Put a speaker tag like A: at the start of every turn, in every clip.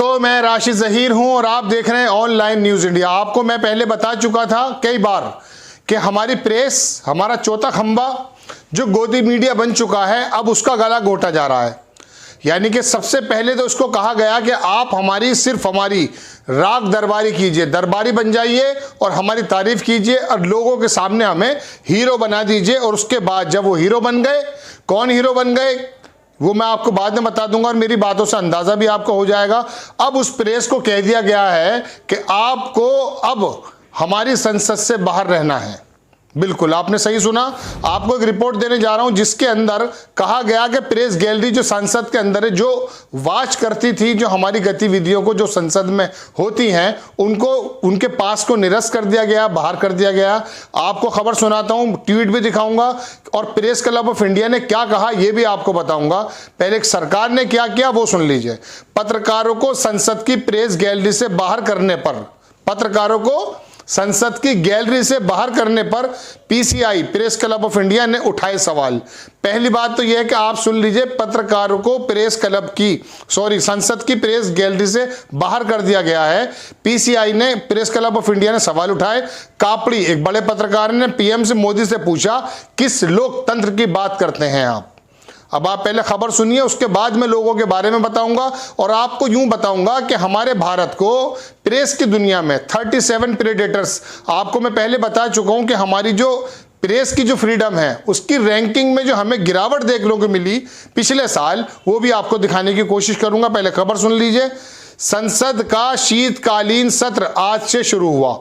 A: दोस्तों, मैं राशिद जहीर हूं और आप देख रहे हैं ऑनलाइन न्यूज इंडिया। आपको मैं पहले बता चुका था कई बार कि हमारी प्रेस, हमारा चौथा खंबा जो गोदी मीडिया बन चुका है, अब उसका गला घोटा जा रहा है। यानी कि सबसे पहले तो उसको कहा गया कि आप सिर्फ हमारी राग दरबारी कीजिए, दरबारी बन जाइए और हमारी तारीफ कीजिए और लोगों के सामने हमें हीरो बना दीजिए। और उसके बाद जब वो हीरो बन गए, कौन हीरो बन गए वो मैं आपको बाद में बता दूंगा और मेरी बातों से अंदाजा भी आपको हो जाएगा। अब उस प्रेस को कह दिया गया है कि आपको अब हमारी संसद से बाहर रहना है। बिल्कुल आपने सही सुना। आपको एक रिपोर्ट देने जा रहा हूं जिसके अंदर कहा गया कि प्रेस गैलरी जो संसद के अंदर है, जो वॉच करती थी जो हमारी गतिविधियों को जो संसद में होती हैं, उनको उनके पास को निरस्त कर दिया गया, बाहर कर दिया गया। आपको खबर सुनाता हूं, ट्वीट भी दिखाऊंगा और प्रेस क्लब ऑफ इंडिया ने क्या कहा यह भी आपको बताऊंगा। पहले एक सरकार ने क्या किया वो सुन लीजिए। पत्रकारों को संसद की प्रेस गैलरी से बाहर करने पर, पत्रकारों को संसद की गैलरी से बाहर करने पर PCI, press club of India ने उठाए सवाल। पहली बात तो यह है कि आप सुन लीजिए, पत्रकारों को संसद की प्रेस गैलरी से बाहर कर दिया गया है। पीसीआई ने, प्रेस क्लब ऑफ इंडिया ने सवाल उठाए। कापड़ी, एक बड़े पत्रकार ने पीएम से, मोदी से पूछा, किस लोकतंत्र की बात करते हैं आप? अब आप पहले खबर सुनिए, उसके बाद मैं लोगों के बारे में बताऊंगा और आपको यूं बताऊंगा कि हमारे भारत को प्रेस की दुनिया में 37 प्रेडेटर्स, आपको मैं पहले बता चुका हूं कि हमारी जो प्रेस की जो फ्रीडम है उसकी रैंकिंग में जो हमें गिरावट देखने को मिली पिछले साल, वो भी आपको दिखाने की कोशिश करूंगा। पहले खबर सुन लीजिए। संसद का शीतकालीन सत्र आज से शुरू हुआ।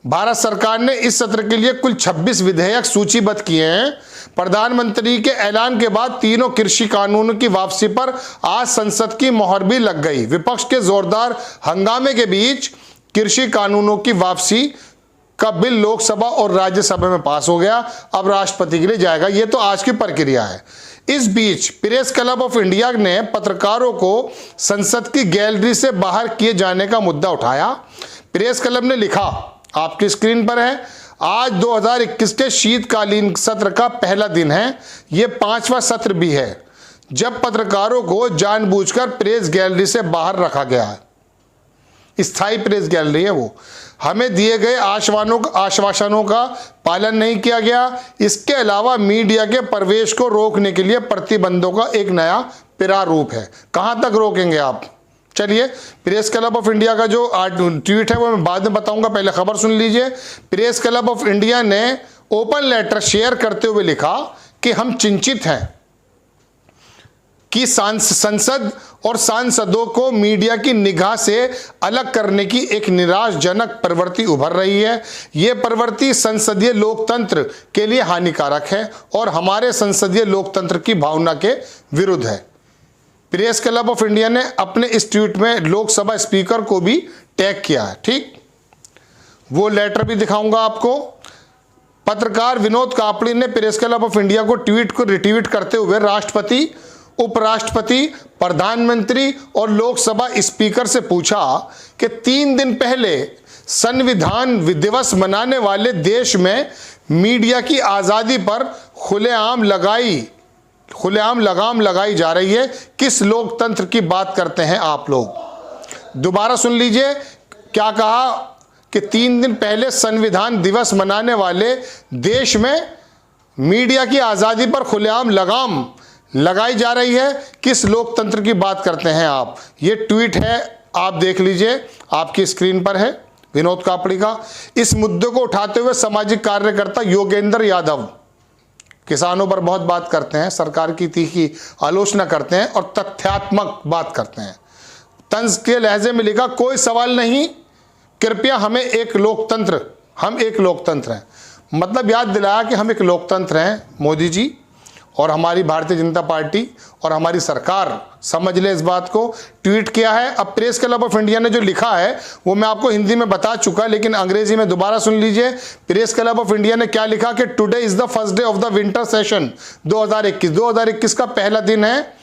A: भारत सरकार ने इस सत्र के लिए कुल 26 विधेयक सूचीबद्ध किए हैं। प्रधानमंत्री के ऐलान के बाद तीनों कृषि कानूनों की वापसी पर आज संसद की मोहर भी लग गई। विपक्ष के जोरदार हंगामे के बीच कृषि कानूनों की वापसी का बिल लोकसभा और राज्यसभा में पास हो गया, अब राष्ट्रपति के लिए जाएगा। यह तो आज की प्रक्रिया है। इस बीच प्रेस क्लब ऑफ इंडिया ने पत्रकारों को संसद की गैलरी से बाहर किए जाने का मुद्दा उठाया। प्रेस क्लब ने लिखा, आपकी स्क्रीन पर है, आज 2021 के शीतकालीन सत्र का पहला दिन है। यह 5वां सत्र भी है जब पत्रकारों को जानबूझकर प्रेस गैलरी से बाहर रखा गया है। स्थायी प्रेस गैलरी है वो। हमें दिए गए आश्वासनों का पालन नहीं किया गया। इसके अलावा मीडिया के प्रवेश को रोकने के लिए प्रतिबंधों का एक नया प्रारूप है। कहां तक रोकेंगे आप? चलिए, प्रेस क्लब ऑफ इंडिया का जो ट्वीट है वो मैं बाद में बताऊंगा, पहले खबर सुन लीजिए। प्रेस क्लब ऑफ इंडिया ने ओपन लेटर शेयर करते हुए लिखा कि हम चिंतित हैं कि संसद और सांसदों को मीडिया की निगाह से अलग करने की एक निराशाजनक प्रवृत्ति उभर रही है। यह प्रवृत्ति संसदीय लोकतंत्र के लिए हानिकारक है और हमारे संसदीय लोकतंत्र की भावना के विरुद्ध है। प्रेस क्लब ऑफ इंडिया ने अपने इस ट्वीट में लोकसभा स्पीकर को भी टैग किया है। ठीक, वो लेटर भी दिखाऊंगा आपको। पत्रकार विनोद कापड़ी ने प्रेस क्लब ऑफ इंडिया को ट्वीट को रिट्वीट करते हुए राष्ट्रपति, उपराष्ट्रपति, प्रधानमंत्री और लोकसभा स्पीकर से पूछा कि 3 दिन पहले संविधान दिवस मनाने वाले देश में मीडिया की आजादी पर खुलेआम लगाम लगाई जा रही है। किस लोकतंत्र की बात करते हैं आप लोग? दोबारा सुन लीजिए क्या कहा कि 3 दिन पहले संविधान दिवस मनाने वाले देश में मीडिया की आजादी पर खुलेआम लगाम लगाई जा रही है। किस लोकतंत्र की बात करते हैं आप? ये ट्वीट है, आप देख लीजिए, आपकी स्क्रीन पर है, विनोद कापड़ी का। इस मुद्दे को उठाते हुए सामाजिक कार्यकर्ता योगेंद्र यादव किसानों पर बहुत बात करते हैं, सरकार की तीखी आलोचना करते हैं और तथ्यात्मक बात करते हैं। तंज के लहजे में लिखा, कोई सवाल नहीं, कृपया हम एक लोकतंत्र हैं। मतलब याद दिलाया कि हम एक लोकतंत्र हैं। मोदी जी और हमारी भारतीय जनता पार्टी और हमारी सरकार समझ ले इस बात को। ट्वीट किया है। अब प्रेस क्लब ऑफ इंडिया ने जो लिखा है वो मैं आपको हिंदी में बता चुका, लेकिन अंग्रेजी में दोबारा सुन लीजिए। प्रेस क्लब ऑफ इंडिया ने क्या लिखा कि today is the first day of the winter session 2021 का पहला दिन है।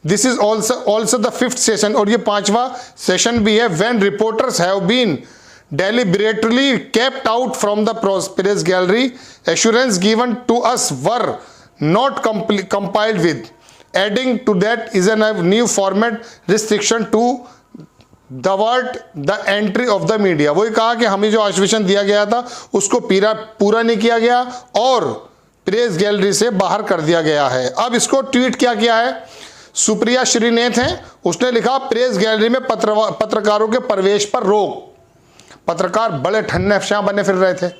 A: This is also the 5th session, और ये 5वां सेशन भी है। When reporters have been deliberately kept out from the press gallery, assurance given to us were not compiled with adding to that is an new format restriction to divert the entry of the media. वही कहा कि हमें जो आश्वासन दिया गया था उसको पूरा नहीं किया गया और प्रेस गैलरी से बाहर कर दिया गया है। अब इसको ट्वीट क्या किया है, सुप्रिया श्रीनेथ हैं, उसने लिखा प्रेस गैलरी में पत्रकारों के प्रवेश पर रोक। पत्रकार बड़े ठन्ने अफशां बने फिर रहे थे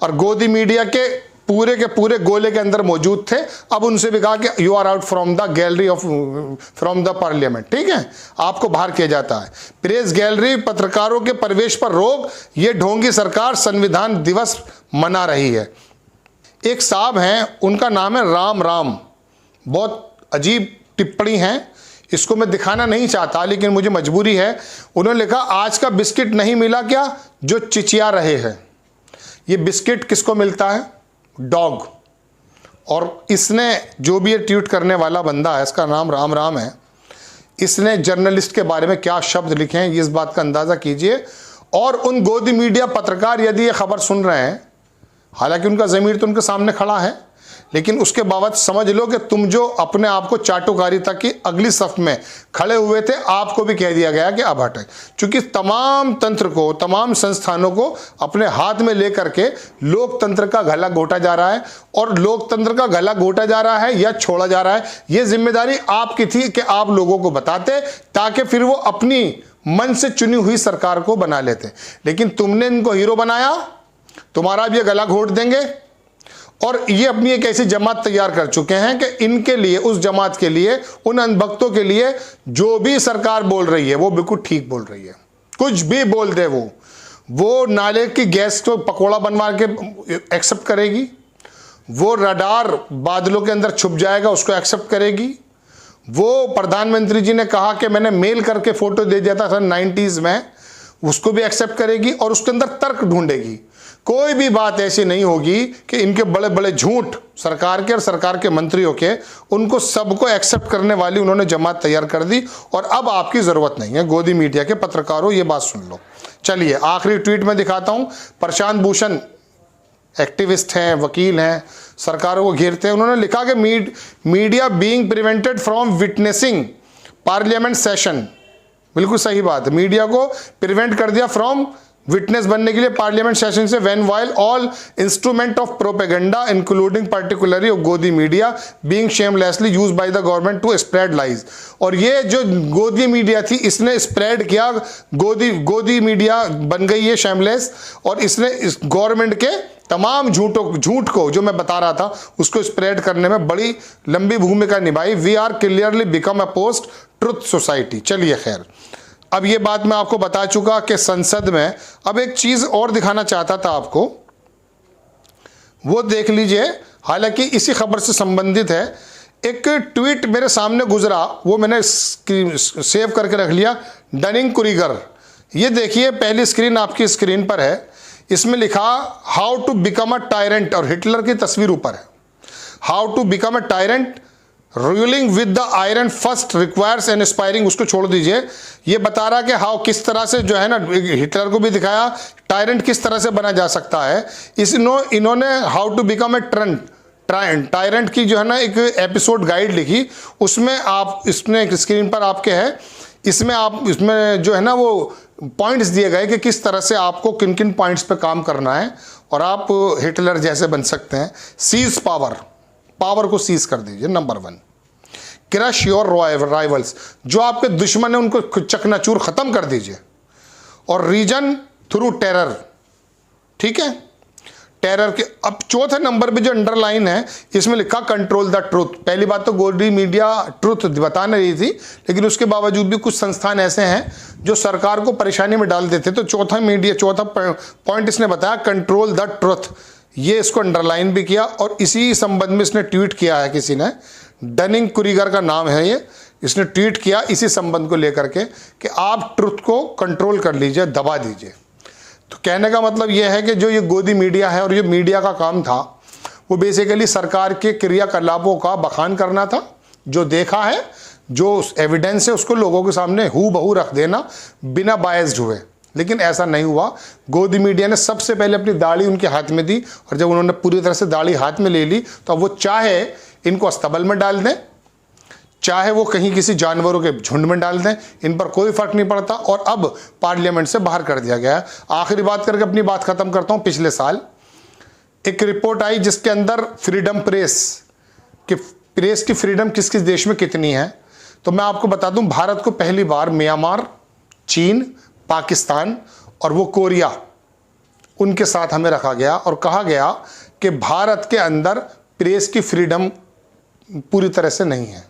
A: और गोदी मीडिया के पूरे गोले के अंदर मौजूद थे। अब उनसे भी कहा कि you are out from the gallery of from the parliament, ठीक है, आपको बाहर किया जाता है। प्रेस गैलरी पत्रकारों के प्रवेश पर रोक, ये ढोंगी सरकार संविधान दिवस मना रही है। एक साहब हैं, उनका नाम है राम, बहुत अजीब टिप्पणी है, इसको मैं दिखाना नहीं चाहता लेकिन मुझे मजबूरी है। उन्होंने लिखा आज का बिस्किट नहीं मिला क्या जो चिचिया रहे हैं। ये बिस्किट किसको मिलता है, डॉग। और इसने जो भी ये ट्वीट करने वाला बंदा है, इसका नाम राम है, इसने जर्नलिस्ट के बारे में क्या शब्द लिखे हैं ये इस बात का अंदाज़ा कीजिए। और उन गोदी मीडिया पत्रकार यदि ये खबर सुन रहे हैं, हालांकि उनका ज़मीर तो उनके सामने खड़ा है, लेकिन उसके बावजूद समझ लो कि तुम जो अपने आप को चाटुकारिता की अगली सफ में खड़े हुए थे, आपको भी कह दिया गया कि अब हटें। चूंकि तमाम तंत्र को, तमाम संस्थानों को अपने हाथ में लेकर के लोकतंत्र का गला घोटा जा रहा है, और लोकतंत्र का गला घोटा जा रहा है या छोड़ा जा रहा है, ये जिम्मेदारी आपकी थी कि आप लोगों को बताते, ताकि फिर वो अपनी मन से चुनी हुई सरकार को बना लेते। लेकिन तुमने इनको हीरो बनाया, तुम्हारा भी ये गला घोट देंगे। और ये अपनी एक ऐसी जमात तैयार कर चुके हैं कि इनके लिए, उस जमात के लिए, उन अनभक्तों के लिए जो भी सरकार बोल रही है वो बिल्कुल ठीक बोल रही है। कुछ भी बोल दे वो नाले की गैस को पकोड़ा बनवा के एक्सेप्ट करेगी, वो रडार बादलों के अंदर छुप जाएगा उसको एक्सेप्ट करेगी, वो प्रधानमंत्री जी ने कहा कि मैंने मेल करके फोटो दे दिया था 90s में, उसको भी एक्सेप्ट करेगी और उसके अंदर तर्क ढूंढेगी। कोई भी बात ऐसी नहीं होगी कि इनके बड़े बड़े झूठ सरकार के और सरकार के मंत्रियों के, उनको सबको एक्सेप्ट करने वाली उन्होंने जमात तैयार कर दी। और अब आपकी ज़रूरत नहीं है गोदी मीडिया के पत्रकारों, ये बात सुन लो। चलिए आखिरी ट्वीट में दिखाता हूँ। प्रशांत भूषण एक्टिविस्ट हैं, वकील हैं, सरकारों को घेरते हैं। उन्होंने लिखा कि media being prevented from witnessing parliament session. बिल्कुल सही बात है, मीडिया को प्रिवेंट कर दिया फ्रॉम विटनेस बनने के लिए पार्लियामेंट सेशन से, when while all instrument of propaganda including particularly of Godi media being shamelessly used by the government to spread lies. और ये जो गोदी मीडिया थी, इसने स्प्रेड किया, गोदी मीडिया बन गई है शेमलेस, और इसने इस गवर्नमेंट के तमाम झूठ को जो मैं बता रहा था उसको स्प्रेड करने में बड़ी लंबी भूमिका निभाई। We are clearly become a post truth society. चलिए खैर, अब ये बात मैं आपको बता चुका कि संसद में, अब एक चीज और दिखाना चाहता था आपको, वो देख लीजिए, हालांकि इसी खबर से संबंधित है। एक ट्वीट मेरे सामने गुजरा, वो मैंने सेव करके रख लिया, डनिंग कुरीगर। ये देखिए, पहली स्क्रीन आपकी स्क्रीन पर है, इसमें लिखा how to become a tyrant, और हिटलर की तस्वीर ऊपर है। How to become a tyrant, ruling with the iron fist requires an aspiring, उसको छोड़ दीजिए। ये बता रहा कि हाउ, किस तरह से जो है ना, हिटलर को भी दिखाया टायरेंट किस तरह से बना जा सकता है। इन्होंने how to become a tyrant की जो है ना एक एपिसोड गाइड लिखी, उसमें आप, इसमें स्क्रीन पर आपके है, इसमें जो है ना वो पॉइंट्स दिए गए कि किस तरह से आपको किन किन पॉइंट्स पे काम करना है और आप हिटलर जैसे बन सकते हैं। सीज पावर को सीज कर दीजिए। नंबर 1, क्रश योर राइवल्स, जो आपके दुश्मन है उनको चकनाचूर खत्म कर दीजिए। और रीजन थ्रू टेरर, ठीक है, टेरर के। अब चौथे नंबर पे जो अंडरलाइन है, इसमें लिखा कंट्रोल द ट्रुथ। पहली बात तो गोदी मीडिया ट्रुथ बता नहीं रही थी, लेकिन उसके बावजूद भी कुछ संस्थान ऐसे हैं जो सरकार को परेशानी में डाल देते। तो चौथा पॉइंट इसने बताया कंट्रोल द ट्रुथ, ये इसको अंडरलाइन भी किया। और इसी संबंध में इसने ट्वीट किया है, किसी ने, डनिंग कुरीगर का नाम है ये, इसने ट्वीट किया इसी संबंध को लेकर के कि आप ट्रुथ को कंट्रोल कर लीजिए, दबा दीजिए। तो कहने का मतलब यह है कि जो ये गोदी मीडिया है और ये मीडिया का काम था, वो बेसिकली सरकार के क्रियाकलापों का बखान करना था। जो देखा है, जो एविडेंस है, उसको लोगों के सामने हूबहू रख देना बिना बायस्ड हुए। लेकिन ऐसा नहीं हुआ। गोदी मीडिया ने सबसे पहले अपनी दाढ़ी उनके हाथ में दी, और जब उन्होंने पूरी तरह से दाढ़ी हाथ में ले ली, तो अब वो चाहे इनको अस्तबल में डाल दें, चाहे वो कहीं किसी जानवरों के झुंड में डाल दें, इन पर कोई फर्क नहीं पड़ता। और अब पार्लियामेंट से बाहर कर दिया गया है। आखिरी बात करके अपनी बात खत्म करता हूं। पिछले साल एक रिपोर्ट आई जिसके अंदर फ्रीडम प्रेस की फ्रीडम किस किस देश में कितनी है, तो मैं आपको बता दूं, भारत को पहली बार म्यांमार, चीन, पाकिस्तान और वो कोरिया, उनके साथ हमें रखा गया और कहा गया कि भारत के अंदर प्रेस की फ्रीडम पूरी तरह से नहीं है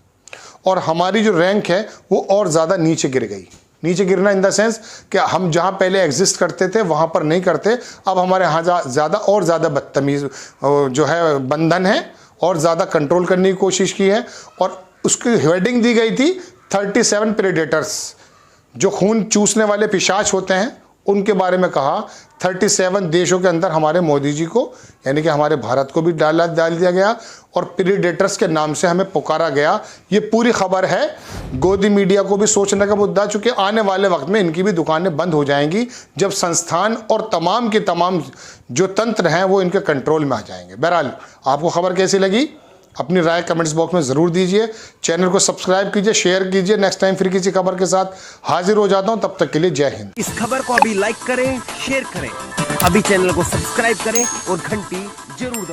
A: और हमारी जो रैंक है वो और ज़्यादा नीचे गिर गई। नीचे गिरना इन द सेंस कि हम जहाँ पहले एग्जिस्ट करते थे वहाँ पर नहीं करते, अब हमारे यहाँ ज़्यादा और ज़्यादा बदतमीज़ जो है बंधन है और ज़्यादा कंट्रोल करने की कोशिश की है। और उसकी हेडिंग दी गई थी 37 प्रेडेटर्स, जो खून चूसने वाले पिशाच होते हैं, उनके बारे में कहा। 37 देशों के अंदर हमारे मोदी जी को, यानी कि हमारे भारत को भी डाल दिया गया और प्रीडेटर्स के नाम से हमें पुकारा गया। ये पूरी खबर है। गोदी मीडिया को भी सोचने का मुद्दा, चूंकि आने वाले वक्त में इनकी भी दुकानें बंद हो जाएंगी जब संस्थान और तमाम के तमाम जो तंत्र हैं वो इनके कंट्रोल में आ जाएंगे। बहरहाल, आपको खबर कैसी लगी अपनी राय कमेंट्स बॉक्स में ज़रूर दीजिए। चैनल को सब्सक्राइब कीजिए, शेयर कीजिए। नेक्स्ट टाइम फिर किसी खबर के साथ हाजिर हो जाता हूं, तब तक के लिए जय हिंद।
B: इस खबर को अभी लाइक करें, शेयर करें, अभी चैनल को सब्सक्राइब करें और घंटी जरूर दबाएं।